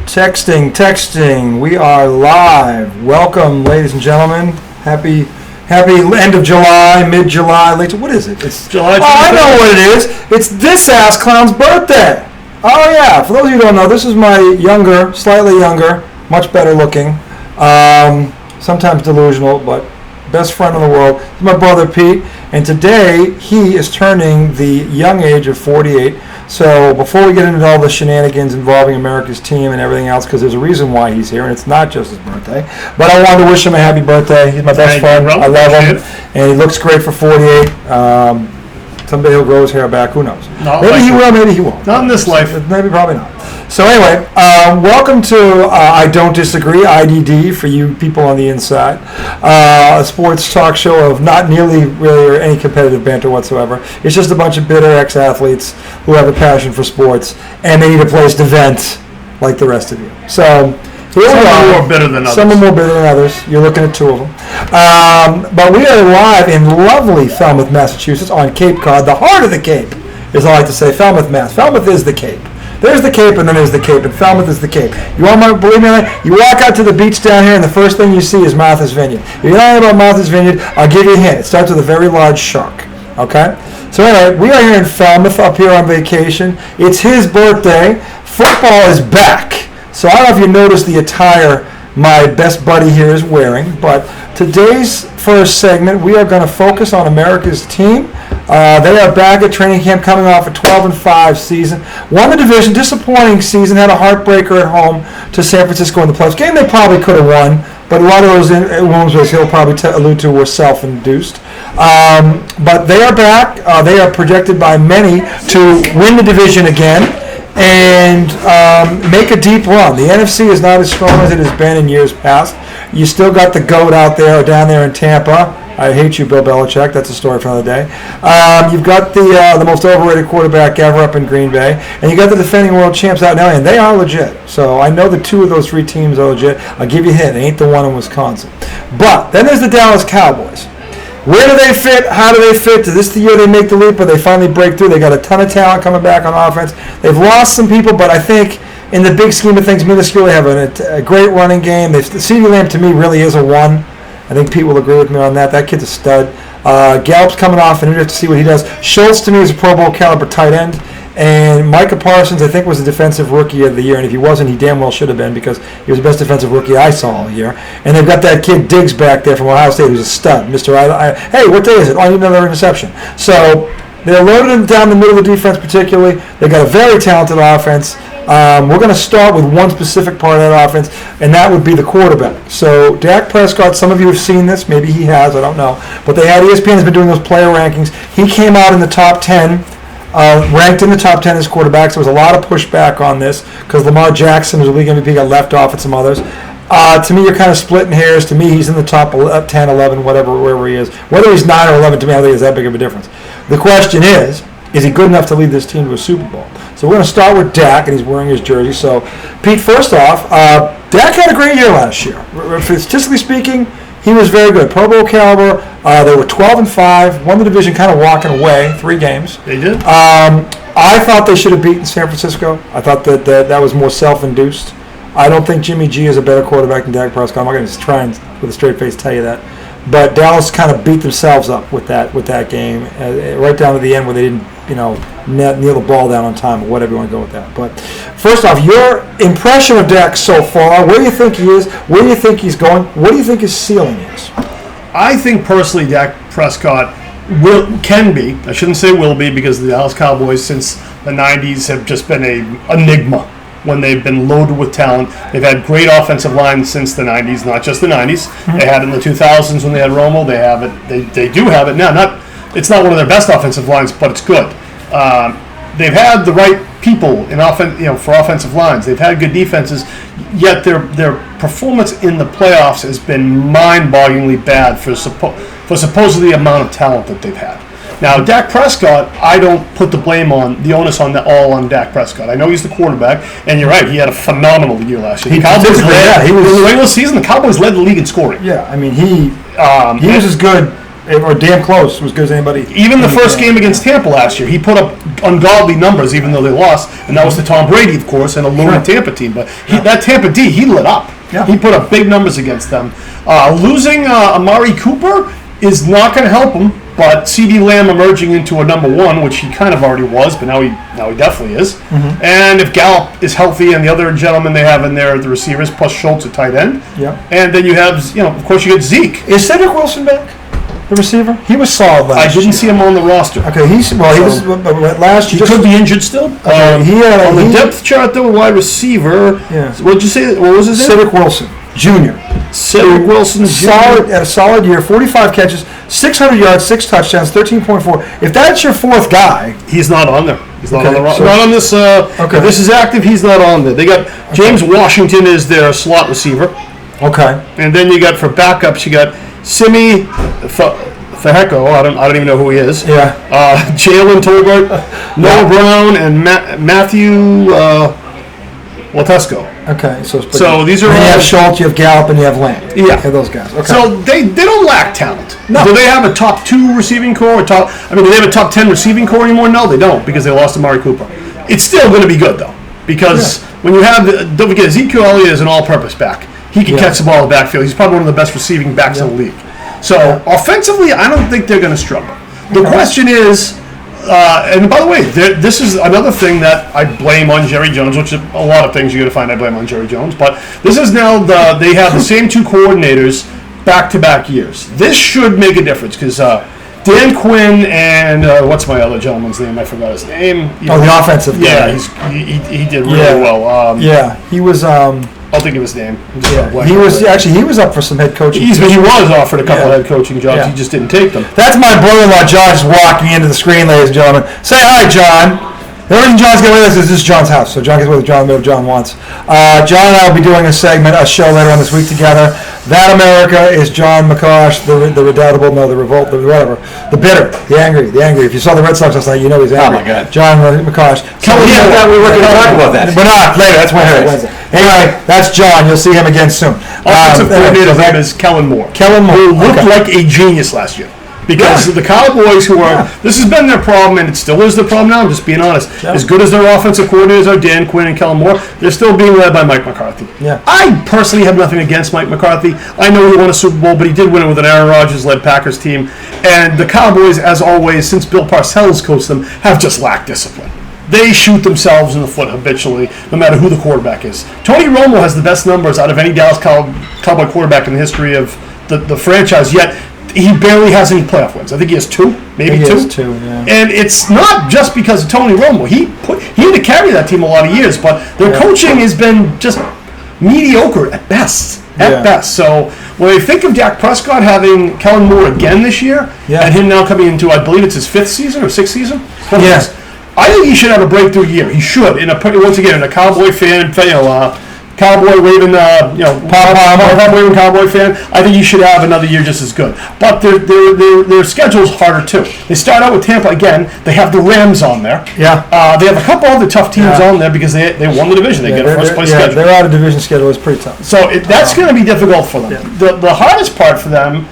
Texting. We are live. Welcome, ladies and gentlemen. Happy end of July, mid-July, late. What is it? It's July. Oh, I know what it is. It's this ass clown's birthday. Oh yeah. For those of you who don't know, this is my slightly younger, much better looking, sometimes delusional, but best friend in the world. It's my brother Pete, and today he is turning the young age of 48. So before we get into all the shenanigans involving America's team and everything else, because there's a reason why he's here, and it's not just his birthday, but I wanted to wish him a happy birthday. He's my best friend. I love him, and he looks great for 48. Someday he'll grow his hair back. Who knows? Maybe he will, maybe he won't. Not in this life. Maybe, probably not. So anyway, welcome to I Don't Disagree, IDD, for you people on the inside. A sports talk show of not nearly really or any competitive banter whatsoever. It's just a bunch of bitter ex-athletes who have a passion for sports, and they need a place to vent like the rest of you. So here we are. Some are more bitter than others. Some are more bitter than others. You're looking at two of them. But we are live in lovely Falmouth, Massachusetts, on Cape Cod, the heart of the Cape, as I like to say, Falmouth, Mass. Falmouth is the Cape. There's the Cape, and then there's the Cape, and Falmouth is the Cape. You want to believe me? You walk out to the beach down here, and the first thing you see is Martha's Vineyard. If you don't know about Martha's Vineyard, I'll give you a hint. It starts with a very large shark. Okay? So anyway, we are here in Falmouth, up here on vacation. It's his birthday. Football is back. So I don't know if you noticed the attire my best buddy here is wearing, but today's first segment, we are going to focus on America's team. They are back at training camp coming off a 12-5 season. Won the division, disappointing season, had a heartbreaker at home to San Francisco in the playoffs. Game they probably could have won, but a lot of those wounds, as he'll probably allude to, were self-induced. But they are back. They are projected by many to win the division again and make a deep run. The NFC is not as strong as it has been in years past. You still got the GOAT out there, down there in Tampa. I hate you, Bill Belichick. That's a story for another day. You've got the most overrated quarterback ever up in Green Bay, and you got the defending world champs out now, and they are legit. So I know the two of those three teams are legit. I'll give you a hint. It ain't the one in Wisconsin. But then there's the Dallas Cowboys. Where do they fit? How do they fit? Is this the year they make the leap or they finally break through? They got a ton of talent coming back on offense. They've lost some people, but I think in the big scheme of things, minuscule, they have a great running game. CeeDee Lamb, to me, really is a one. I think Pete will agree with me on that. That kid's a stud. Gallup's coming off, and we have to see what he does. Schultz, to me, is a Pro Bowl caliber tight end. And Micah Parsons, I think, was the defensive rookie of the year. And if he wasn't, he damn well should have been because he was the best defensive rookie I saw all year. And they've got that kid Diggs back there from Ohio State who's a stud. Hey, what day is it? Oh, I need another interception. So they're loaded down the middle of the defense particularly. They've got a very talented offense. We're going to start with one specific part of that offense, and that would be the quarterback. So Dak Prescott, some of you have seen this. Maybe he has. I don't know. But ESPN has been doing those player rankings. He came out in the top 10. Ranked in the top 10 as quarterbacks. There was a lot of pushback on this because Lamar Jackson, who's a league MVP, got left off at some others. To me, you're kind of splitting hairs. To me, he's in the top 10, 11, wherever he is. Whether he's 9 or 11, to me, I don't think it's that big of a difference. The question is he good enough to lead this team to a Super Bowl? So we're going to start with Dak, and he's wearing his jersey. So, Pete, first off, Dak had a great year last year. Statistically speaking, he was very good. Pro Bowl caliber. They were 12-5, won the division kind of walking away, 3 games. They did? I thought they should have beaten San Francisco. I thought that was more self-induced. I don't think Jimmy G is a better quarterback than Dak Prescott. I'm not going to just try and, with a straight face, tell you that. But Dallas kind of beat themselves up with that game, right down to the end where they didn't, kneel the ball down on time or whatever you want to go with that. But first off, your impression of Dak so far, where do you think he is? Where do you think he's going? What do you think his ceiling is? I think personally Dak Prescott can be. I shouldn't say will be because the Dallas Cowboys since the 90s have just been an enigma when they've been loaded with talent. They've had great offensive lines since the 90s, not just the 90s. Mm-hmm. They had it in the 2000s when they had Romo. They have it. They do have it now. It's not one of their best offensive lines, but it's good. They've had the right people in for offensive lines. They've had good defenses, yet their performance in the playoffs has been mind-bogglingly bad for supposedly the amount of talent that they've had. Now, Dak Prescott, I don't put the onus on Dak Prescott. I know he's the quarterback, and you're right, he had a phenomenal year last year. In the regular season, the Cowboys led the league in scoring. Yeah, I mean, he was as good or damn close, was as good as anybody. Even the first game against Tampa last year, he put up ungodly numbers, even though they lost, and that was to Tom Brady, of course, and a loaded Tampa team. But that Tampa D, he lit up. Yeah. He put up big numbers against them. Losing Amari Cooper is not going to help him, but CD Lamb emerging into a number one, which he kind of already was, but now he definitely is. Mm-hmm. And if Gallup is healthy, and the other gentleman they have in there, the receivers, plus Schultz at tight end, and then you have, of course, you get Zeke. Is Cedric Wilson back? The receiver? He was solid last year. I didn't see him on the roster. Okay, he was last year. He could be injured still. On the depth chart, though, wide receiver. Yeah. What did you say? What was his name? Cedric Wilson Jr. Cedric Wilson Jr. Had a solid year, 45 catches, 600 yards, 6 touchdowns, 13.4. If that's your fourth guy, he's not on there. He's not on the roster. Not on this. If this is active, he's not on there. They got James Washington is their slot receiver. Okay. And then you got for backups, you got Simi Feheko. I don't even know who he is. Yeah. Jalen Tolbert, Noah Brown, and Matthew Latesco. Okay, so these are you all. have Schultz, you have Gallup, and you have Lamb. Yeah, you have those guys. Okay. So they don't lack talent. No. Do they have a top 2 receiving core? Do they have a top 10 receiving core anymore? No, they don't, because they lost Amari Cooper. It's still going to be good though, because when you have don't forget Ezekiel Elliott is an all-purpose back. He can catch the ball in the backfield. He's probably one of the best receiving backs in the league. So offensively, I don't think they're going to struggle. The question is. And by the way, this is another thing that I blame on Jerry Jones, which is a lot of things you're going to find I blame on Jerry Jones. But this is now they have the same 2 coordinators back-to-back years. This should make a difference because Dan Quinn and what's my other gentleman's name? I forgot his name. The offensive guy. Yeah, he did really well. He was. I'll think of his name. He was up for some head coaching. He was offered a couple of head coaching jobs. Yeah. He just didn't take them. That's my brother-in-law, John, just walking into the screen, ladies and gentlemen. Say hi, John. The only reason John's getting away with this is this is John's house, so John gets away with John whatever John wants. John and I will be doing a show later on this week together. That America is John McCosh, the redoubtable, the bitter, the angry. If you saw the Red Sox last night, you know he's angry. Oh my God. John McCosh. We were going to talk about that. We're not later. That's Wednesday. Anyway, that's John. You'll see him again soon. Offensive coordinator's name is Kellen Moore. Who looked like a genius last year. Because the Cowboys, this has been their problem, and it still is their problem now, I'm just being honest. Yeah. As good as their offensive coordinators are, Dan Quinn and Kellen Moore, they're still being led by Mike McCarthy. Yeah. I personally have nothing against Mike McCarthy. I know he won a Super Bowl, but he did win it with an Aaron Rodgers-led Packers team. And the Cowboys, as always, since Bill Parcells coached them, have just lacked discipline. They shoot themselves in the foot habitually, no matter who the quarterback is. Tony Romo has the best numbers out of any Dallas Cowboy quarterback in the history of the franchise, yet he barely has any playoff wins. I think he has 2, maybe 2. He has 2, yeah. And it's not just because of Tony Romo. He had to carry that team a lot of years, but their coaching has been just mediocre at best. So when I think of Dak Prescott having Kellen Moore again this year, and him now coming into, I believe it's his 5th season or 6th season? Yes. I think he should have a breakthrough year. He should. Once again, in a Cowboy fan, Cowboy waving, Pop waving Cowboy fan. I think you should have another year just as good. But their schedule's harder too. They start out with Tampa again. They have the Rams on there. Yeah. They have a couple other tough teams on there because they won the division. They get a first place schedule. Their out of division schedule is pretty tough. So that's going to be difficult for them. Yeah. The hardest part for them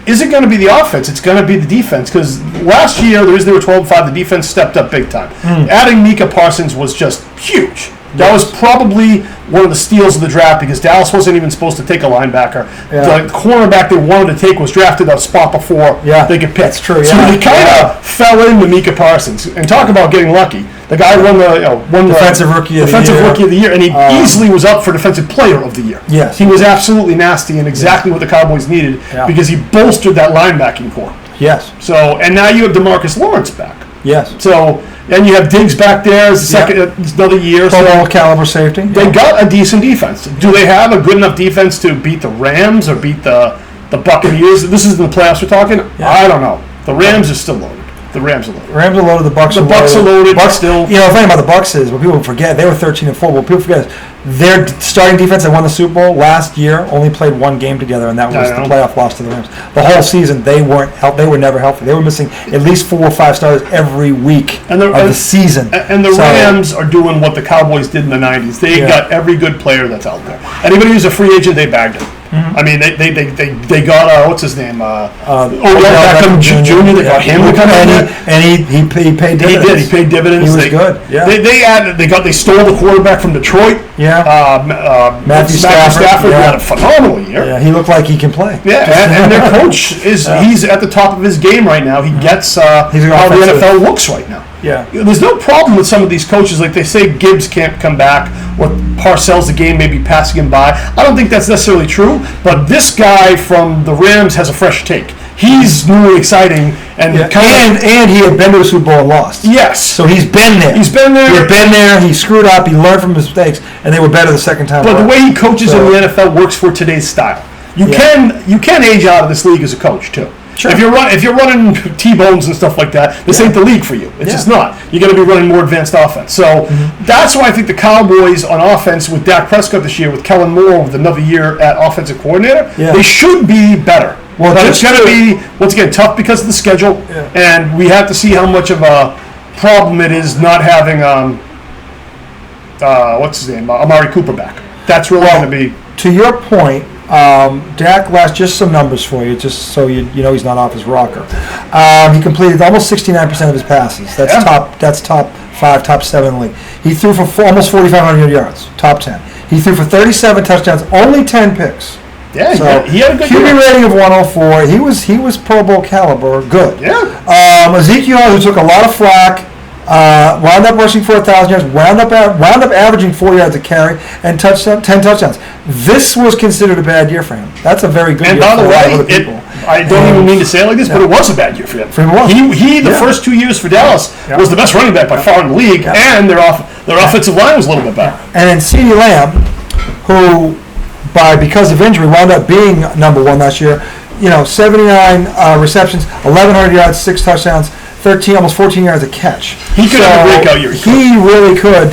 isn't going to be the offense. It's going to be the defense because last year the reason they were 12-5, the defense stepped up big time. Adding Micah Parsons was just huge. That was probably one of the steals of the draft because Dallas wasn't even supposed to take a linebacker. Yeah. The cornerback they wanted to take was drafted a spot before they could pick. That's true. So they kind of fell into Micah Parsons. And talk about getting lucky. The guy won the defensive rookie of the year, and he easily was up for defensive player of the year. Yes, he was absolutely nasty and exactly what the Cowboys needed because he bolstered that linebacking core. Yes. So and now you have DeMarcus Lawrence back. Yes. So. And you have Diggs back there as another year. Total caliber safety. They got a decent defense. Do they have a good enough defense to beat the Rams or beat the Buccaneers? This is in the playoffs we're talking? Yeah. I don't know. The Rams are still loaded. The Rams are loaded. The Bucs are loaded. The Bucs are loaded. Bucs still. You know, the thing about the Bucs is, what people forget, they were 13-4. What people forget is their starting defense that won the Super Bowl last year only played one game together, and that was the playoff loss to the Rams. The whole season, they were never healthy. They were missing at least 4 or 5 starters every week of the season. And the Rams are doing what the Cowboys did in the 90s. They got every good player that's out there. Anybody who's a free agent, they bagged him. I mean, they got what's his name? Beckham Jr. They got him to come in, and he paid dividends. He did. He paid dividends. He was good. Yeah. They stole the quarterback from Detroit. Yeah. Matthew Stafford had a phenomenal year. Yeah, he looked like he can play. Yeah, and their coach he's at the top of his game right now. He gets how the NFL looks right now. Yeah. There's no problem with some of these coaches. Like they say Gibbs can't come back, or Parcells the game may be passing him by. I don't think that's necessarily true, but this guy from the Rams has a fresh take. He's new and exciting, and and he had been to a Super Bowl and lost. Yes. So he's been there. He's been there. He's been there. He screwed up. He learned from his mistakes, and they were better the second time. But the way he coaches in the NFL works for today's style. You can age out of this league as a coach too. Sure. If you're running T-bones and stuff like that, this ain't the league for you. It's just not. You're going to be running more advanced offense. So that's why I think the Cowboys on offense with Dak Prescott this year, with Kellen Moore with another year at offensive coordinator, they should be better. Well, but it's going to be, once again, tough because of the schedule, and we have to see how much of a problem it is not having, what's his name, Amari Cooper back. That's really going to be... To your point, Dak last, just some numbers for you, just so you know he's not off his rocker. He completed almost 69% of his passes. That's top 5, top 7 in the league. He threw for almost 4,500 yards, top 10. He threw for 37 touchdowns, only 10 picks. Yeah, so he had a good QB rating of 104. He was Pro Bowl caliber, good. Yeah. Ezekiel, who took a lot of flack, wound up rushing for 1,000 yards, wound up averaging 4 yards a carry, and 10 touchdowns. This was considered a bad year for him. That's a very good year for a lot of other people. I don't even mean to say it like this, but it was a bad year for him. He the first 2 years for Dallas was the best running back by far in the league, and their offensive line was a little bit better. And then CeeDee Lamb, who because of injury wound up being number 1 last year. 79 receptions, 1,100 yards, 6 touchdowns, almost 14 yards a catch. He could have a breakout year. He really could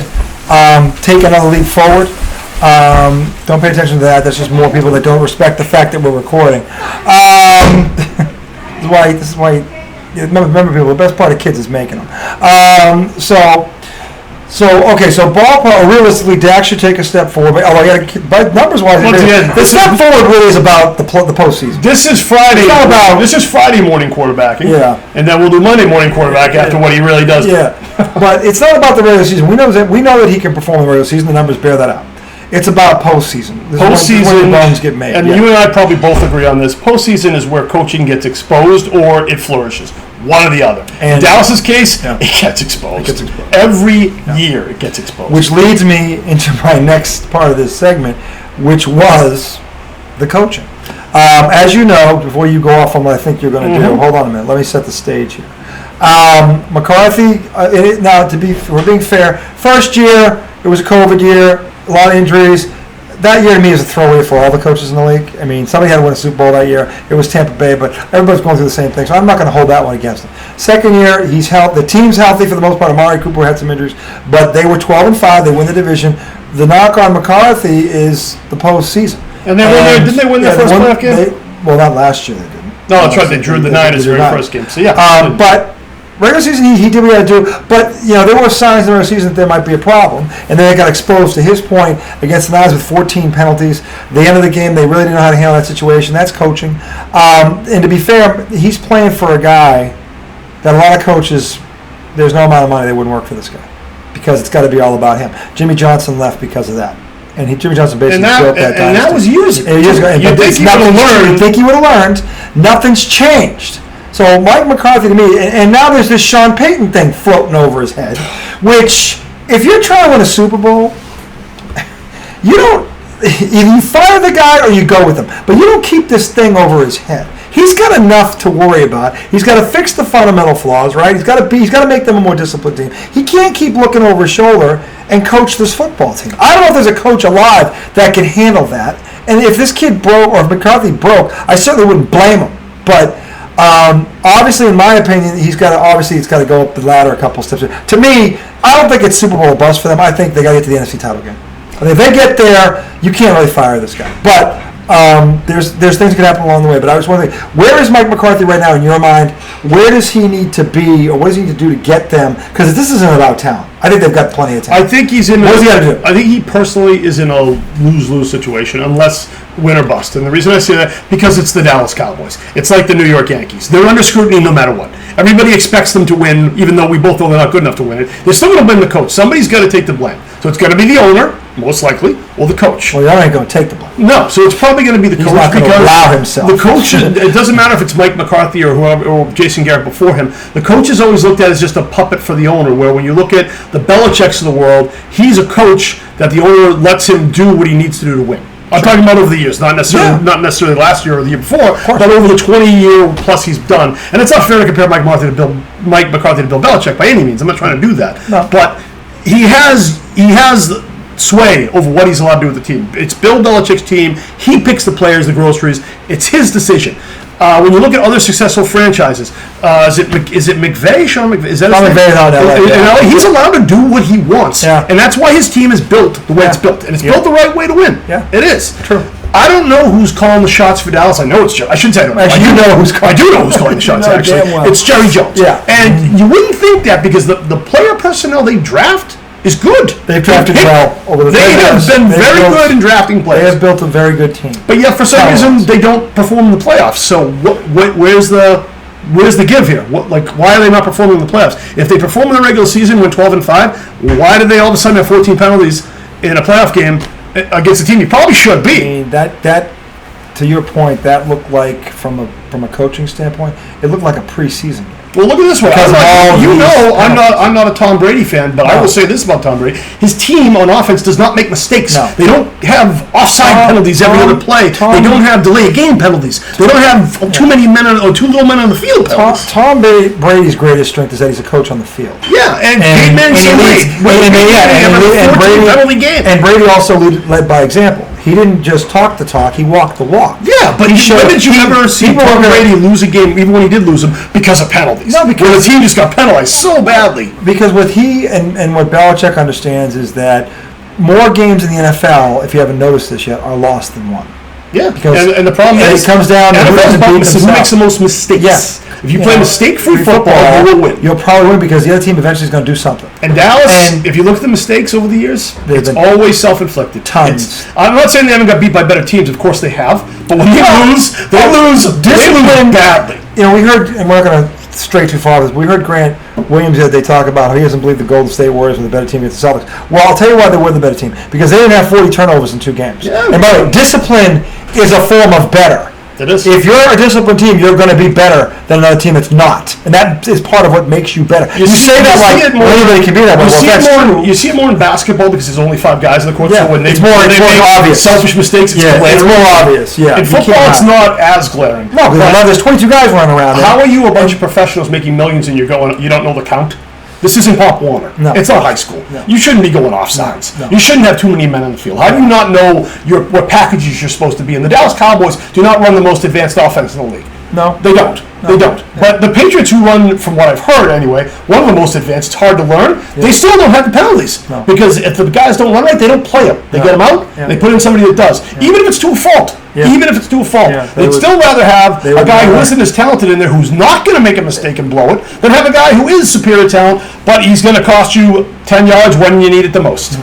take another leap forward. Don't pay attention to that. That's just more people that don't respect the fact that we're recording. This is why. Remember, people. The best part of kids is making them. So ballpark, realistically, Dak should take a step forward. But numbers-wise, the step forward really is about the postseason. This is Friday. This is Friday morning quarterbacking. Yeah, and then we'll do Monday morning quarterback after what he really does. Yeah, but it's not about the regular season. We know that he can perform in the regular season. The numbers bear that out. It's about postseason. Postseason, bones get made. And you and I probably both agree on this. Postseason is where coaching gets exposed or it flourishes. One or the other. In Dallas's case, it gets exposed. Every year it gets exposed. Which leads me into my next part of this segment, which was the coaching. As you know, before you go off on what I think you're going to do, hold on a minute. Let me set the stage here. McCarthy, we're being fair, first year, it was a COVID year, a lot of injuries. That year to me is a throwaway for all the coaches in the league. I mean, somebody had to win a Super Bowl that year. It was Tampa Bay, but everybody's going through the same thing, so I'm not going to hold that one against him. Second year, the team's healthy for the most part. Amari Cooper had some injuries, but they were 12-5. They win the division. The knock on McCarthy is the postseason. And didn't they win their first playoff game? Not last year they didn't. No, that's right. They drew the Niners very first game. So but regular season, he did what he had to do, but there were signs in the regular season that there might be a problem, and then they got exposed. To his point, against the Niners with 14 penalties. The end of the game, they really didn't know how to handle that situation. That's coaching. And to be fair, he's playing for a guy that a lot of coaches, there's no amount of money they wouldn't work for this guy, because it's got to be all about him. Jimmy Johnson left because of that. And Jimmy Johnson basically built that dynasty. And that was years ago. You think he would have learned. Nothing's changed. So Mike McCarthy to me, and now there's this Sean Payton thing floating over his head, which if you're trying to win a Super Bowl, either you fire the guy or you go with him, but you don't keep this thing over his head. He's got enough to worry about. He's got to fix the fundamental flaws, right? He's got to make them a more disciplined team. He can't keep looking over his shoulder and coach this football team. I don't know if there's a coach alive that can handle that. And if this kid broke, or if McCarthy broke, I certainly wouldn't blame him. But obviously, in my opinion, it's got to go up the ladder a couple steps. To me, I don't think it's Super Bowl or bust for them. I think they got to get to the NFC title game. I mean, if they get there, you can't really fire this guy. But there's things that can happen along the way. But I was wondering, where is Mike McCarthy right now in your mind? Where does he need to be, or what does he need to do to get them? Because this isn't about talent. I think they've got plenty of time. I think he's in. What does he got to do? I think he personally is in a lose-lose situation, unless win or bust. And the reason I say that, because it's the Dallas Cowboys. It's like the New York Yankees. They're under scrutiny no matter what. Everybody expects them to win, even though we both know they're not good enough to win it. They're still going to blame the coach. Somebody's got to take the blame. So it's going to be the owner, most likely, or the coach. Well, y'all ain't going to take the blame. No, so it's probably going to be the coach, not gonna because allow himself. the coach. It doesn't matter if it's Mike McCarthy or whoever, or Jason Garrett before him. The coach is always looked at as just a puppet for the owner. Where when you look at the Belichick's of the world, he's a coach that the owner lets him do what he needs to do to win. I'm talking about over the years, not necessarily last year or the year before, but over the 20-year plus he's done. And it's not fair to compare Mike McCarthy to Bill Belichick by any means. I'm not trying to do that. No. But he has sway over what he's allowed to do with the team. It's Bill Belichick's team. He picks the players, the groceries. It's his decision. When you look at other successful franchises, is it McVay? Sean McVay? Is that Sean McVay out in LA. He's allowed to do what he wants, and that's why his team is built the way it's built, and it's built the right way to win. Yeah, it is. True. I don't know who's calling the shots for Dallas. I know it's Jerry. I shouldn't say I don't know. Actually, I do know who's calling the shots. Actually, it's Jerry Jones. Yeah, and you wouldn't think that because the player personnel they draft is good. They've drafted well over the They have been very good in drafting players. They have built a very good team. But yet, for some reason, they don't perform in the playoffs. So, where's the give here? Why are they not performing in the playoffs? If they perform in the regular season, win 12-5, why did they all of a sudden have 14 penalties in a playoff game against a team you probably should be? I mean, that to your point, that looked like from a coaching standpoint, it looked like a preseason game. Well, look at this one. I'm not a Tom Brady fan, but I will say this about Tom Brady: his team on offense does not make mistakes. No. They don't have offside penalties every other play. They don't have delay game penalties. They don't have too many men or too little men on the field penalties. Tom Brady's greatest strength is that he's a coach on the field. Yeah, and Brady also led by example. He didn't just talk the talk; he walked the walk. Yeah, but when did you ever see Tom Brady lose a game, even when he did lose them, because of penalties? No, because the team just got penalized so badly. Because what he and what Belichick understands is that more games in the NFL, if you haven't noticed this yet, are lost than won. Yeah, and the problem is it comes down to who makes the most mistakes. Yes. If you play mistake-free football, you will win. You'll probably win because the other team eventually is going to do something. And Dallas, if you look at the mistakes over the years, it's always self-inflicted. Tons. I'm not saying they haven't got beat by better teams. Of course they have. But when they lose badly. You know, we heard, and we're not going to stray too far with this, but we heard Grant Williams the other day talk about how he doesn't believe the Golden State Warriors were the better team against the Celtics. Well, I'll tell you why they were the better team. Because they didn't have 40 turnovers in 2 games. Yeah, and by the way, discipline is a form of better. It is. If you're a disciplined team, you're going to be better than another team that's not. And that is part of what makes you better. You say that like anybody can be that way. You see it more in basketball because there's only 5 guys on the court. Yeah, so when it's more obvious. Selfish mistakes, it's more obvious. Yeah. In football, it's not as glaring. No, because there's 22 guys running around. How are you a bunch of professionals making millions and you don't know the count? This isn't Pop Warner. No. It's not high school. No. You shouldn't be going offsides. No. You shouldn't have too many men on the field. How do you not know what packages you're supposed to be in? The Dallas Cowboys do not run the most advanced offense in the league. No. They don't. No. They don't. Yeah. But the Patriots, who run, from what I've heard anyway, one of the most advanced, it's hard to learn, they still don't have the penalties. No. Because if the guys don't run right, they don't play them. They get them out, they put in somebody that does. Even if it's to a fault. Even if it's to a fault. They'd still rather have a guy who isn't as talented in there, who's not going to make a mistake and blow it, than have a guy who is superior talent, but he's going to cost you 10 yards when you need it the most.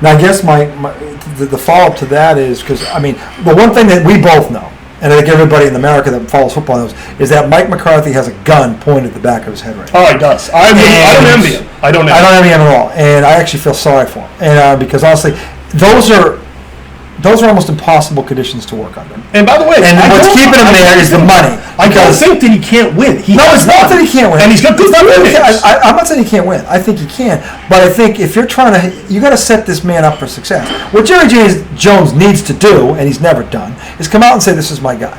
Now, I guess the follow-up to that is, because, I mean, the one thing that we both know, and I think everybody in America that follows football knows, is that Mike McCarthy has a gun pointed at the back of his head right now. Oh, he does. I don't envy him. I don't envy him at all. And I actually feel sorry for him. And because honestly, those are almost impossible conditions to work under. And by the way, what's keeping him there is the money. I don't think that he can't win. It's not that he can't win. And he's got good teammates. I'm not saying he can't win. I think he can. But I think if you're trying to, you got to set this man up for success. What Jerry Jones needs to do, and he's never done, is come out and say, "This is my guy."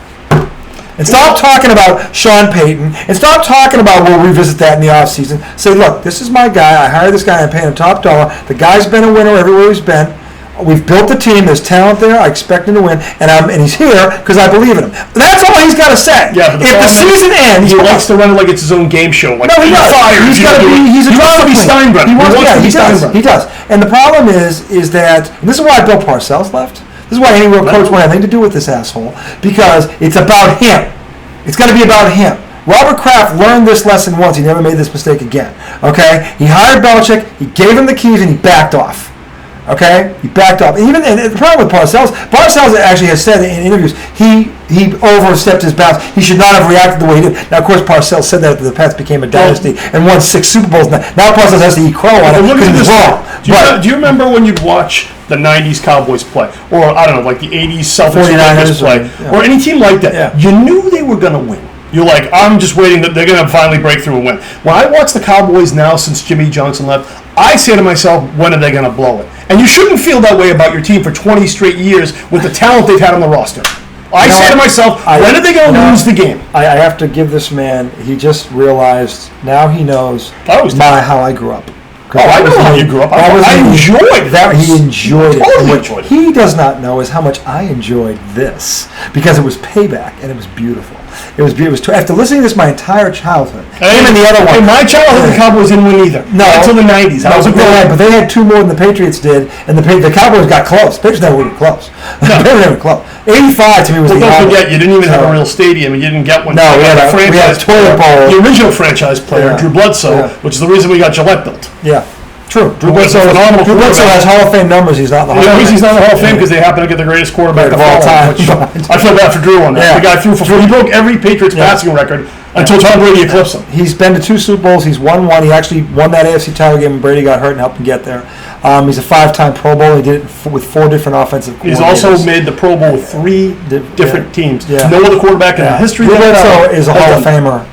And stop talking about Sean Payton, and stop talking about we'll revisit that in the offseason. Say, look, this is my guy. I hired this guy. I'm paying him top dollar. The guy's been a winner everywhere he's been. We've built the team. There's talent there. I expect him to win, and he's here because I believe in him. That's all he's got to say. Yeah, but if the season ends, he likes to run it like it's his own game show. Like, no, he does. He's got to be. He's a drama queen. Steinbrenner. He wants to be Steinbrenner. He does. And the problem is that this is why Bill Parcells left. This is why any real coach won't have anything to do with this asshole, because it's about him. It's got to be about him. Robert Kraft learned this lesson once. He never made this mistake again. Okay? He hired Belichick. He gave him the keys, and he backed off. Okay? He backed off. And the problem with Parcells actually has said in interviews he overstepped his bounds. He should not have reacted the way he did. Now, of course, Parcells said that after the Pats became a dynasty and won 6 Super Bowls. Now Parcells has to eat crow on it because he's wrong. Do you remember when you'd watch the 90s Cowboys play? Or, I don't know, like the 80s Celtics 49ers play? Or any team like that. Yeah. You knew they were going to win. You're like, I'm just waiting that they're going to finally break through and win. When I watch the Cowboys now since Jimmy Johnson left, I say to myself, when are they going to blow it? And you shouldn't feel that way about your team for 20 straight years with the talent they've had on the roster. I say to myself, when are they going to lose the game? I have to give this man, he just realized, now he knows how I grew up. I know how you grew up. I enjoyed that. He enjoyed it. Totally What enjoyed it. he does not know is how much I enjoyed this because it was payback and it was beautiful. It was beautiful. After listening to this my entire childhood, him and the other one. In my childhood, the Cowboys didn't win either. No, until the 90s. But they had 2 more than the Patriots did, and the Cowboys got close. The Patriots never were close. They were never close. 85 to me was the don't forget, you didn't even have a real stadium, and you didn't get one. No, we had a toilet bowl. The original franchise player, Drew Bledsoe, which is the reason we got Gillette built. Yeah. True. Drew Bledsoe has Hall of Fame numbers. He's not in the Hall of Fame. The reason he's not in the Hall of Fame because they happen to get the greatest quarterback of all time. I feel bad for Drew on that. The guy threw for 4. He broke every Patriots passing record until Tom Brady eclipsed him. He's been to 2 Super Bowls. He's won 1. He actually won that AFC title game when Brady got hurt and helped him get there. He's a 5-time Pro Bowl. He did it with 4 different offensive coordinators. He's also made the Pro Bowl with 3 different teams. Yeah. No other quarterback in the history of the NFL is a Hall of Famer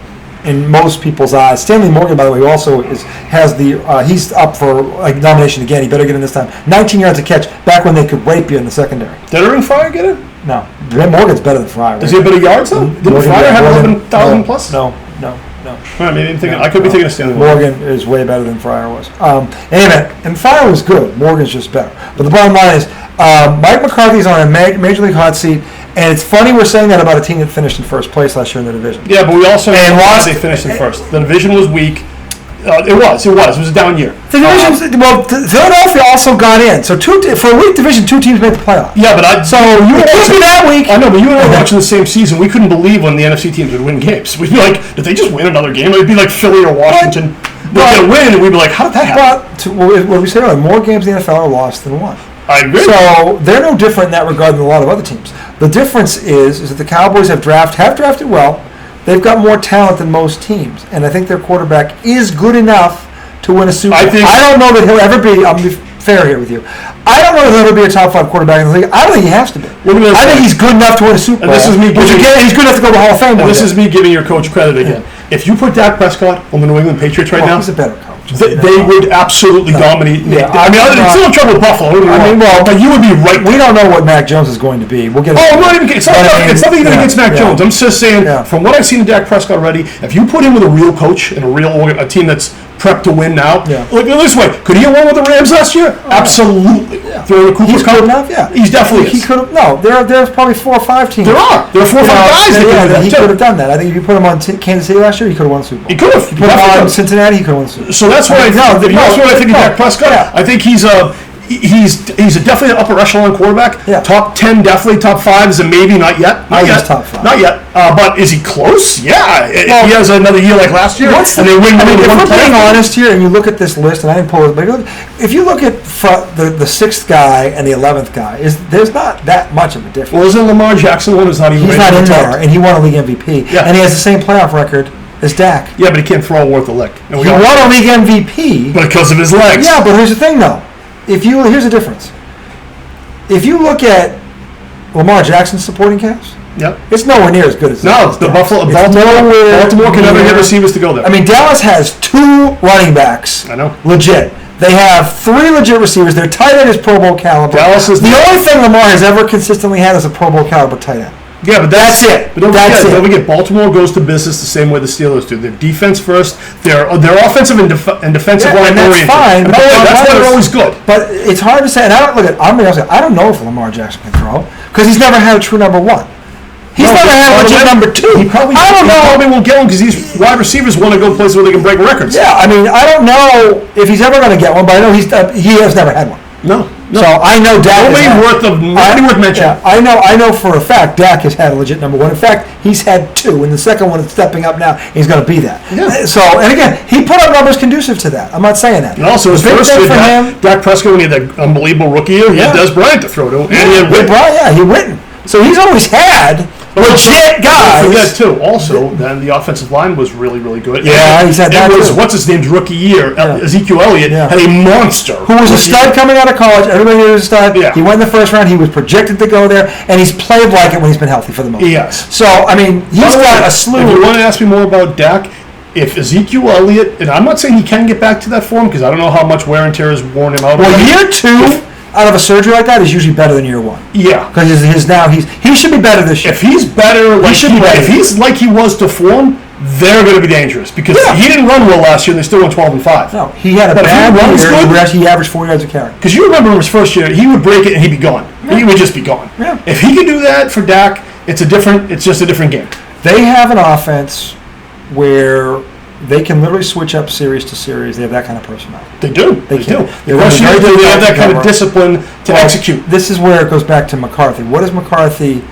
in most people's eyes. Stanley Morgan, by the way, who also he's up for nomination again. He better get in this time. 19 yards a catch back when they could rape you in the secondary. Did Irving Fryer get it? No. Morgan's better than Fryer. Does he have better yards though? Did Fryer have 11,000 plus? No. I could be thinking of Stanley Morgan is way better than Fryer was. Anyway, and Fryer was good. Morgan's just better. But the bottom line is, Mike McCarthy's on a major league hot seat. And it's funny we're saying that about a team that finished in first place last year in the division. Yeah, but we also know why they finished in first. The division was weak. It was a down year. The divisions, Philadelphia also got in. So for a weak division, 2 teams made the playoff. Yeah, but you were watching that week. I know, but you and I were watching the same season. We couldn't believe when the NFC teams would win games. We'd be like, did they just win another game? It'd be like Philly or Washington. They'd get a win, and we'd be like, how did that happen? But what we said earlier, more games in the NFL are lost than won. I agree. So they're no different in that regard than a lot of other teams. The difference is that the Cowboys have drafted well. They've got more talent than most teams, and I think their quarterback is good enough to win a Super Bowl. I don't know that he'll ever be. I'm going to be fair here with you. I don't know that he'll ever be a top 5 quarterback in the league. I don't think he has to be. I think he's good enough to win a Super Bowl. He's good enough to go to the Hall of Fame. And this is me giving your coach credit again. If you put Dak Prescott on the New England Patriots right now, he's a better coach. They would absolutely dominate. Yeah, I'm still in trouble with Buffalo. But you would be right. We don't know what Mac Jones is going to be. We'll get. It's nothing even against Mac Jones. I'm just saying, from what I've seen of Dak Prescott already, if you put him with a real coach and a team that's prepped to win now, look this way. Could he have won with the Rams last year? Absolutely. Throwing a Cooper Cup enough. Yeah, he's definitely. He could have. No, there's probably 4 or 5 teams. There are 4 or 5 guys that he could have done that. I think if you put him on Kansas City last year, he could have won the Super Bowl. He could have. If you put him on Cincinnati, he could have won the Super Bowl. So that's what I think of Dak Prescott. I think he's definitely an upper echelon quarterback. Yeah. Top 10, definitely top 5 is a maybe. Not yet. Top 5. Not yet. But is he close? Yeah. If he has another year like last year, and they win if we're being honest here, and you look at this list, and I didn't pull it, but if you look at the 6th guy and the 11th guy, there's not that much of a difference. Well, isn't Lamar Jackson one who's not even? He's not in there, and he won a league MVP, and he has the same playoff record as Dak. Yeah, but he can't throw worth a lick. He won a league MVP because of his legs. Yeah, but here's the thing, though. Here's the difference. If you look at Lamar Jackson's supporting cast, it's nowhere near as good as Baltimore can never get receivers to go there. I mean, Dallas has 2 running backs. I know. Legit. They have 3 legit receivers. Their tight end is Pro Bowl caliber. Dallas is the only thing Lamar has ever consistently had is a Pro Bowl caliber tight end. Yeah, but that's it. But don't forget, Baltimore goes to business the same way the Steelers do. They're defense first. They're offensive and defensive line oriented. That's fine. And that's why they're always good. But it's hard to say. And I don't know if Lamar Jackson can throw because he's never had a true number 1. He's never had a legit number 2. He probably won't get one because these wide receivers want to go places where they can break records. Yeah, I mean, I don't know if he's ever going to get one, but I know he has never had one. No. So I know Dak. Nobody worth mentioning. Yeah, I know for a fact Dak has had a legit number one. In fact, he's had two, and the second one is stepping up now. He's going to be that. Yeah. So, and again, he put up numbers conducive to that. I'm not saying that. And also, his first year, Dak Prescott, when he had that unbelievable rookie year, he had Des Bryant to throw to, and he had Whitten. He Whitten. So he's always had legit guys. Don't forget too. Also, then the offensive line was really, really good. Yeah, he's had that too. What's his name's rookie year? Ezekiel Elliott had a monster. Who was a stud coming out of college. Everybody knew he was a stud. Yeah. He went in the first round. He was projected to go there, and he's played like it when he's been healthy for the most part. Yes. So, I mean, he's got a slew. If you want to ask me more about Dak, if Ezekiel Elliott, and I'm not saying he can get back to that form because I don't know how much wear and tear has worn him out. Well, year two out of a surgery like that is usually better than year one. Yeah, because he should be better this year. If he's better, if he's like he was to form, they're going to be dangerous because he didn't run well last year and they still went 12-5. No, he had a bad year. He averaged 4 yards a carry. Because you remember his first year, he would break it and he'd be gone. Yeah. He would just be gone. Yeah. If he could do that for Dak, it's just a different game. They have an offense where they can literally switch up series to series. They have that kind of personnel. They do. They can. They have that kind of discipline to execute. This is where it goes back to McCarthy. What is McCarthy?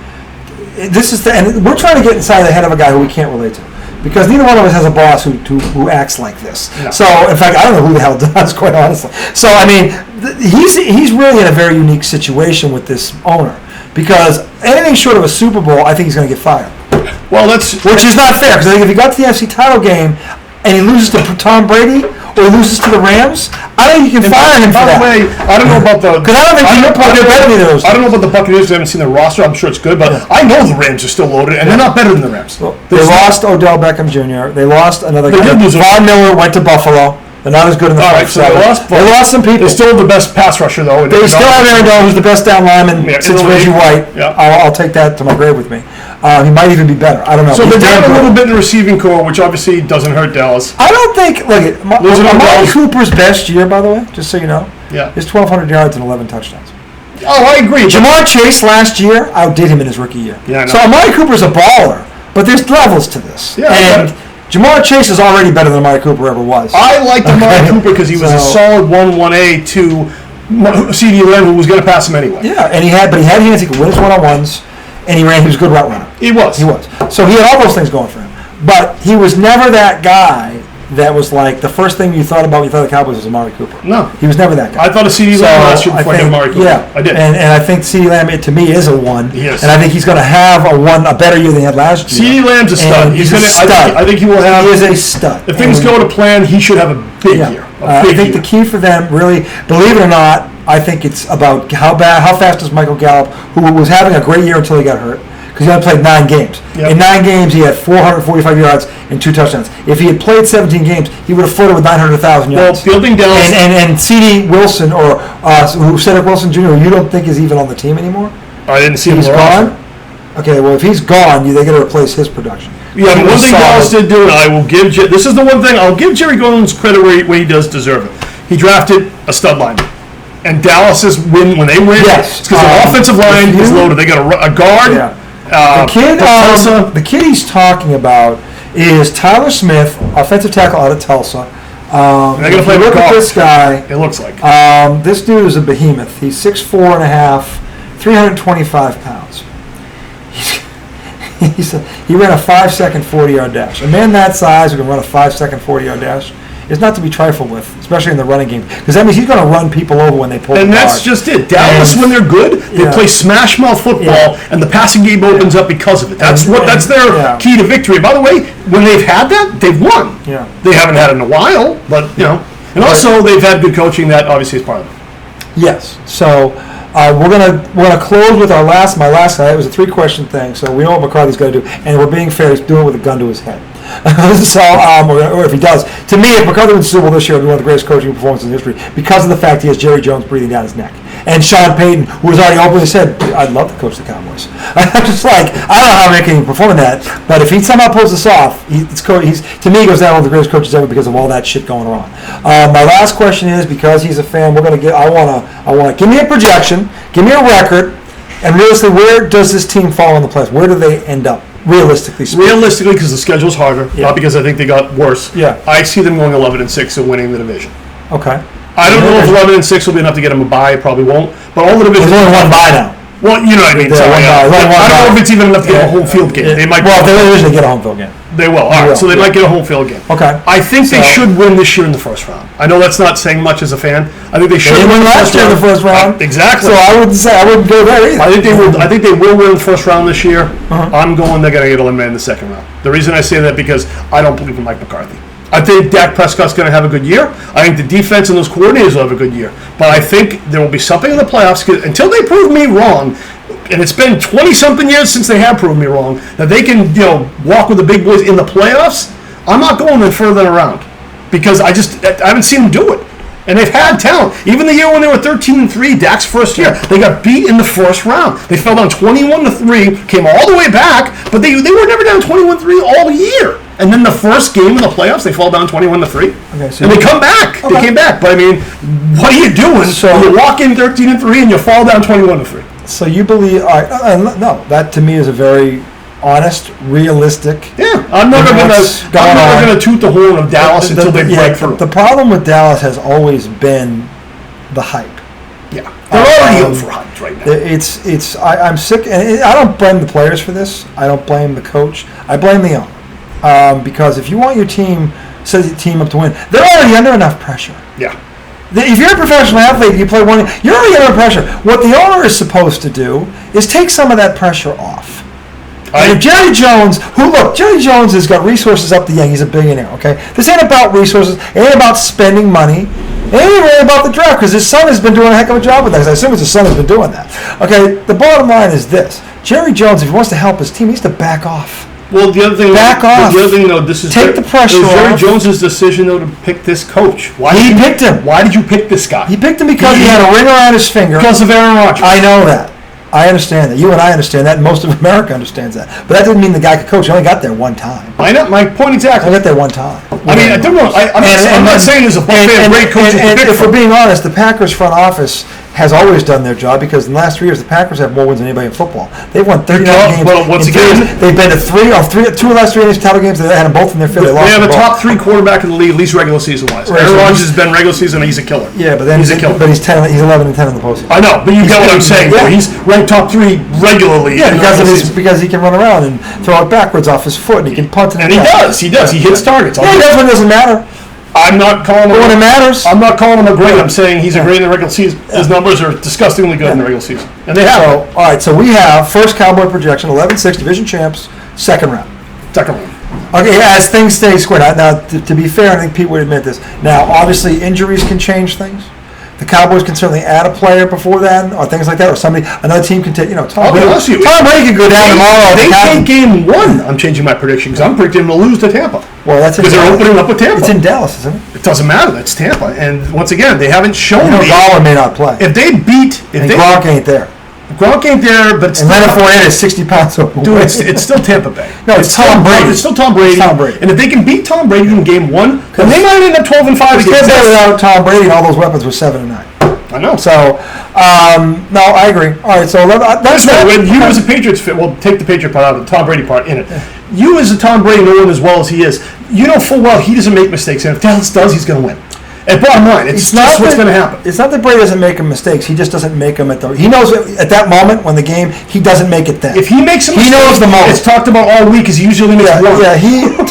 And we're trying to get inside the head of a guy who we can't relate to. Because neither one of us has a boss who acts like this. No. So, in fact, I don't know who the hell does, quite honestly. So, I mean, he's really in a very unique situation with this owner. Because anything short of a Super Bowl, I think he's going to get fired. Well, which is not fair. Because I think if he got to the NFC title game and he loses to Tom Brady or he loses to the Rams, I think you can fire him for that. By the way, I don't know about the... Because I don't think they're better than those. I don't know about the Buccaneers. I haven't seen their roster. I'm sure it's good. But I know the Rams are still loaded, and they're not better than the Rams. Well, they lost Odell Beckham Jr. They lost another guy. Von Miller went to Buffalo. They're not as good in the first so they lost some people. They still have the best pass rusher, though. They still have Aaron Donald, who's the best down lineman since Reggie White. Yeah. I'll take that to my grave with me. He might even be better. I don't know. So they're down a little bit in the receiving core, which obviously doesn't hurt Dallas. I don't think. Look at Amari Cooper's best year, by the way, just so you know, is 1,200 yards and 11 touchdowns. Oh, I agree. Jamar Chase last year outdid him in his rookie year. Yeah, so Amari Cooper's a baller, but there's levels to this. Yeah, and Jamar Chase is already better than Amari Cooper ever was. I liked Amari Cooper because he was a solid 1-1A to CD Lamb, who was going to pass him anyway. Yeah, and he had hands. He could win his one-on-ones, and he was a good route runner. He was. So he had all those things going for him. But he was never that guy that was like the first thing you thought about when you thought the Cowboys was Amari Cooper. No. He was never that guy. I thought of CD Lamb last year before Amari Cooper. Yeah, I did. And I think CD Lamb, to me, is a one. Yes. And I think he's going to have a better year than he had last year. CD Lamb's a stud. He's a stud. I think he will have. He is a stud. If things go to plan, he should have a big year. I think the key for them, really, believe it or not, I think it's about how fast is Michael Gallup, who was having a great year until he got hurt. Because he only played 9 games. Yep. In 9 games, he had 445 yards and 2 touchdowns. If he had played 17 games, he would have flirted with 900,000 yards. Well, fielding Dallas... And C.D. Wilson, or Cedric Wilson Jr., you don't think is even on the team anymore? I didn't see him. He's gone? Okay, well, if he's gone, they got to replace his production. Yeah, but one thing Dallas did do, and I will give... This is the one thing, I'll give Jerry Jones credit where he does deserve it. He drafted a stud lineman. And Dallas's win, when they win, it's because the offensive line is loaded. They got a guard... Yeah. The kid he's talking about is Tyler Smith, offensive tackle out of Tulsa. They're going to play look at this guy. It looks like. This dude is a behemoth. He's 6'4 and a half, 325 pounds. He ran a 5-second 40-yard dash. A man that size who can run a 5-second 40-yard dash is not to be trifled with, especially in the running game, because that means he's going to run people over when they pull. And that's just it. Dallas, when they're good, they play smash mouth football, and the passing game opens up because of it. That's their key to victory. By the way, when they've had that, they've won. Yeah. They haven't had it in a while, but and also they've had good coaching. That obviously is part of it. Yes. So we're gonna close with my last guy. It was a 3-question thing, so we know what McCarthy's going to do, and we're being fair. He's doing it with a gun to his head. So, or if he does, to me, if McCarthy wins the Super Bowl this year, it'll be one of the greatest coaching performances in history because of the fact he has Jerry Jones breathing down his neck. And Sean Payton, who has already openly said, I'd love to coach the Cowboys. I'm just like, I don't know how he can perform that, but if he somehow pulls this off, to me, he goes down one of the greatest coaches ever because of all that shit going on. My last question is, because he's a fan, I want to give me a projection, give me a record, and realistically, where does this team fall on the playoffs? Where do they end up? Realistically, because the schedule's harder, not because I think they got worse. Yeah, I see them going 11-6 and winning the division. Okay. I don't know if 11-6 will be enough to get them a bye. It probably won't. But all the divisions. There's only one bye now. Well, you know what I mean. Sorry, I don't know if it's even enough to get a home field game. They might. Well, they usually get a home field game. They will. All right, so they might get a home field game. Okay. I think they should win this year in the first round. I know that's not saying much as a fan. I think they should win last year in the first round. Exactly. So I wouldn't go there either. I think they will win the first round this year. I'm going. They're going to get eliminated in the second round. The reason I say that because I don't believe in Mike McCarthy. I think Dak Prescott's going to have a good year. I think the defense and those coordinators will have a good year. But I think there will be something in the playoffs until they prove me wrong. And it's been 20-something years since they have proven me wrong, that they can, walk with the big boys in the playoffs. I'm not going any further than a round because I haven't seen them do it. And they've had talent. Even the year when they were 13-3, Dak's first year, they got beat in the first round. They fell down 21-3, came all the way back, but they were never down 21-3 all year. And then the first game in the playoffs, they fall down 21-3, okay, so and they come back. Okay. They came back. But I mean, what are you doing? So you walk in 13-3 and you fall down 21-3. So you believe? No, that to me is a very honest, realistic. Yeah, I'm never going to toot the horn of Dallas until they break through. The problem with Dallas has always been the hype. Yeah, they're already overhyped right now. I'm sick, and I don't blame the players for this. I don't blame the coach. I blame the owner, because if you want your team, set your team up to win, they're already under enough pressure. Yeah. If you're a professional athlete, you play one, you're already under pressure. What the owner is supposed to do is take some of that pressure off. And if Jerry Jones, Jerry Jones has got resources up the yang. He's a billionaire, okay? This ain't about resources. It ain't about spending money. It ain't really about the draft because his son has been doing a heck of a job with that. I assume his son has been doing that. Okay, the bottom line is this. Jerry Jones, if he wants to help his team, he needs to back off. Well, the other thing, this is take the pressure off. Jerry Jones' decision, though, to pick this coach. He picked him. Why did you pick this guy? He picked him because he had a ring around his finger. Because of Aaron Rodgers. I know that. I understand that. You and I understand that. And most of America understands that. But that didn't mean the guy could coach. He only got there one time. I know. My point exactly. He got there one time. I mean, I don't know. I'm not saying there's a buffet of great coaches. And if we're being honest, the Packers front office has always done their job because in the last 3 years, the Packers have more wins than anybody in football. They've won 39 games. Well, once again, they've been to two of the last 3 NFC title games. They had them both in their field. They have a top 3 quarterback in the league, at least regular season wise. Aaron Rodgers has been regular season, and he's a killer. Yeah, but then he's a killer. But he's 11-10 in the postseason. I know, but you get what I'm saying. Yeah. He's ranked top 3 regularly. Yeah, because he can run around and throw it backwards off his foot, and he can punt it. And he does. He hits targets. Yeah, he does when it doesn't matter. I'm not calling him. When it matters. I'm not calling him a great. I'm saying he's a great in the regular season. His numbers are disgustingly good in the regular season, and they have. So, all right, so we have first Cowboy projection, 11-6 division champs, second round. Okay, as things stay square. Now, to be fair, I think Pete would admit this. Now, obviously, injuries can change things. The Cowboys can certainly add a player before that, or things like that, or another team can take. Tom Brady can go down tomorrow. They take game 1. I'm changing my prediction because I'm predicting them to lose to Tampa. Well, that's because they're opening up with Tampa. It's in Dallas, isn't it? It doesn't matter. That's Tampa, and once again, they haven't shown me. Gallup may not play. If they beat, Gronk ain't there. Gronk ain't there, but and Leonard Fournette is 60 pounds overweight. Dude, it's still Tampa Bay. No, it's Tom Brady. It's still Tom Brady. And if they can beat Tom Brady in game 1, then they might end up 12-5. They can't play without Tom Brady and all those weapons with 7-9. I know. So, no, I agree. All right, so when you as a Patriots fan, well, take the Patriot part out of the Tom Brady part in it. You as a Tom Brady knowing as well as he is, you know full well he doesn't make mistakes, and if Dallas does, he's going to win. And bottom line, it's just what's going to happen. It's not that Brady doesn't make mistakes. He just doesn't make them he knows at that moment when the game, he doesn't make it then. If he makes a mistake, he knows the moment. It's talked about all week because he usually makes one. Yeah,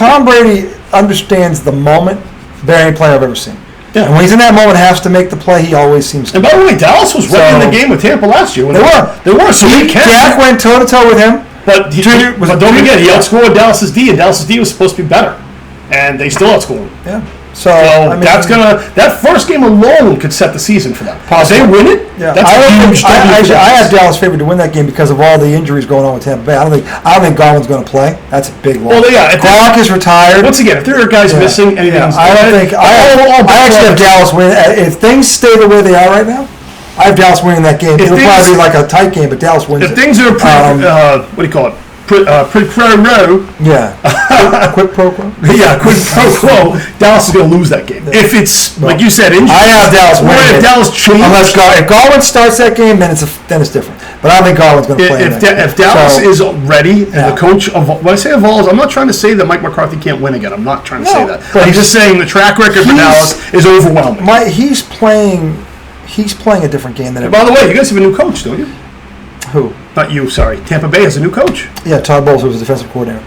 Tom Brady understands the moment better than any player I've ever seen. Yeah. And when he's in that moment, has to make the play. He always seems to. And by the way, Dallas was right in the game with Tampa last year. They were. So Dak went toe to toe with him. But don't forget, he outscored Dallas's D, and Dallas's D was supposed to be better, and they still outscored him. Yeah. So that first game alone could set the season for them. If they win it, that's a huge W. I have Dallas favored to win that game because of all the injuries going on with Tampa Bay. I don't think Godwin's going to play. That's a big loss. Well, yeah, Gronk is retired. Once again, if there are guys missing, anything's I actually have Dallas win. If things stay the way they are right now, I have Dallas winning that game. It'll probably be like a tight game, but Dallas wins. If things are what do you call it? Yeah. Quick pro quo. Yeah, quid pro quo. Dallas is going to lose that game. If it's, like you said, injury. I have Dallas winning. If Dallas changes. If Garland starts that game, then it's different. But I don't think Garland's going to play. If Dallas is ready and the coach of when I say evolves, I'm not trying to say that Mike McCarthy can't win again. I'm not trying to say that. But I'm just saying the track record for Dallas is overwhelming. He's playing a different game than. And by the way, you guys have a new coach, don't you? Who? Not you. Sorry, Tampa Bay has a new coach. Yeah, Todd Bowles was the defensive coordinator.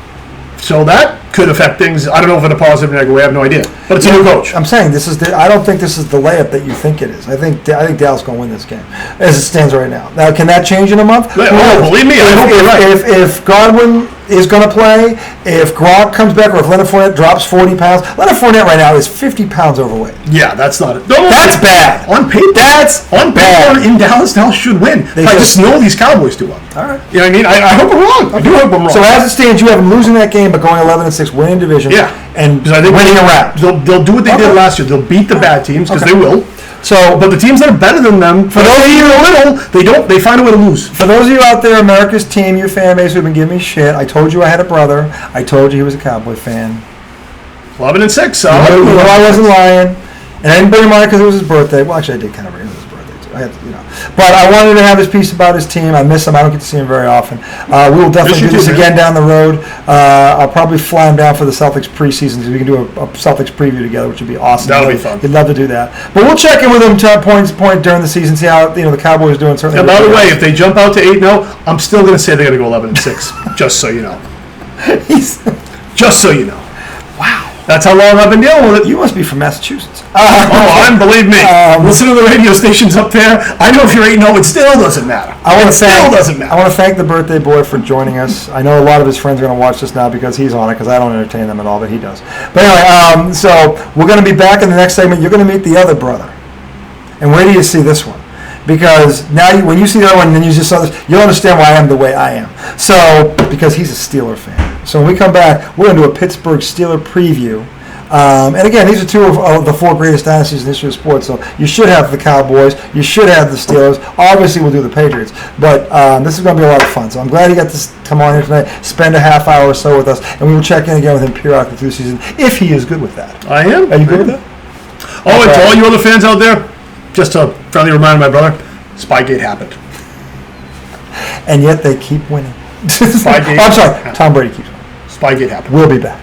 So that could affect things. I don't know if in a positive or negative way. I have no idea. But it's a new coach. I'm saying I don't think this is the layup that you think it is. I think Dallas is going to win this game as it stands right now. Now, can that change in a month? Oh, believe me, I hope you're right. If Godwin is going to play, if Gronk comes back, or if Leonard Fournette drops 40 pounds, Leonard Fournette right now is 50 pounds overweight. Yeah, that's not it. That's bad. On paper, bad. In Dallas should win. I just know these Cowboys too well. All right. You know what I mean? I hope I'm wrong. I do hope I'm wrong. So as it stands, you have them losing that game, but going 11-6, winning division, and I think winning a wrap. They'll do what they did last year. They'll beat the bad teams because they will. So, but the teams that are better than them, for those of you little, they find a way to lose. For those of you out there, America's team, your fan base who've been giving me shit, I told you I had a brother. I told you he was a Cowboy fan. 11-6. I wasn't lying, and I didn't bring him on because it was his birthday. Well, actually, I did kind of bring him his birthday too. I had to, but I wanted to have his piece about his team. I miss him. I don't get to see him very often. We will definitely do this again down the road. I'll probably fly him down for the Celtics preseason so we can do a Celtics preview together, which would be awesome. That'll be fun. He'd love to do that. But we'll check in with him to point during the season, see how the Cowboys are doing. Certainly. And by the way, if they jump out to 8-0, I'm still going to say they're going to go 11-6. Just so you know. Just so you know. Wow. That's how long I've been dealing with it. You must be from Massachusetts. Believe me. Listen to the radio stations up there. I know if you're 8-0, it still doesn't matter. I want to thank the birthday boy for joining us. I know a lot of his friends are going to watch this now because he's on it, because I don't entertain them at all, but he does. But anyway, so we're going to be back in the next segment. You're going to meet the other brother. And where do you see this one? Because now when you see the other one, then you just saw this, you'll understand why I am the way I am. So, because he's a Steeler fan. So when we come back, we're going to do a Pittsburgh Steeler preview. And again, these are two of the four greatest dynasties in the history of sports. So you should have the Cowboys. You should have the Steelers. Obviously, we'll do the Patriots. But this is going to be a lot of fun. So I'm glad he got to come on here tonight, spend a half hour or so with us, and we will check in again with him periodically through the season if he is good with that. I am. Are you good with that? Oh, and to all you other fans out there, just a friendly reminder, my brother, Spygate happened. And yet they keep winning. Spygate. I'm sorry, Tom Brady keeps winning. Spygate happened. We'll be back.